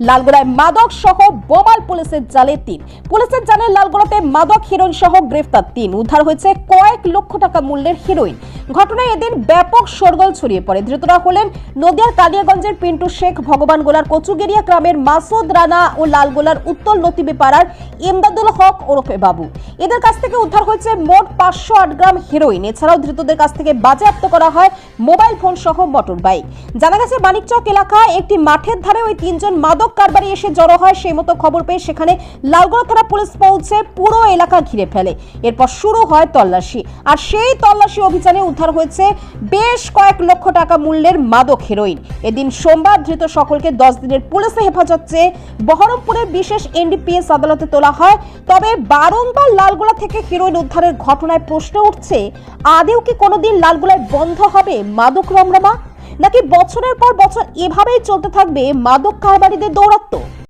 লালগোলায় মাদক সহ বোমাল পুলিশের জালে 3। পুলিশের জালে লালগোলাতে মাদক হিরোইন সহ গ্রেফতার 3। উদ্ধার হয়েছে কয়েক লক্ষ টাকা মূল্যের হিরোইন। ঘটনায় এদিন ব্যাপক শোরগোল ছড়িয়ে পড়ে। ধৃতরা হলেন নদিয়ার কালিয়াগঞ্জের পিন্টু শেখ, ভগবানগোলার কচুগেরিয়া গ্রামের মাসুদ রানা ও লালগোলার উত্তর লতিবিপাড়ার ইমদাদুল হক ওরফে বাবু। এদের কাছ থেকে উদ্ধার হয়েছে মোট 508 গ্রাম হিরোইন। এছাড়াও ধৃতদের কাছ থেকে বাজেয়াপ্ত করা হয় মোবাইল ফোন সহ মোটর বাইক। জানা গেছে মানিকচক এলাকায় একটি মাঠের ধারে ওই 3 জন মাদক কারবারি এসে জড়ো হয়। সেই মতো খবর পেয়ে সেখানে লালগোলা থানা পুলিশ পৌঁছে পুরো এলাকা ঘিরে ফেলে। এরপর শুরু হয় তল্লাশি, আর সেই তল্লাশি অভিযানে উদ্ধার হয়েছে বেশ কয়েক লক্ষ টাকা মূল্যের মাদক হিরোইন। এদিন সোমবার ধৃত সকলকে 10 দিনের পুলিশে হেফাজত চেয়ে বহরমপুরের বিশেষ এনডিপিএস আদালতে তোলা হয়। তবে বারংবার লালগোলা থেকে হিরোইন উদ্ধারের ঘটনায় প্রশ্ন উঠছে, আদেও কি কোনোদিন লালগোলায় বন্ধ হবে মাদক রমরমা, নাকি বছরের পর বছর এভাবেই চলতে থাকবে মাদক কারবারিদের দৌরাত্ম্য?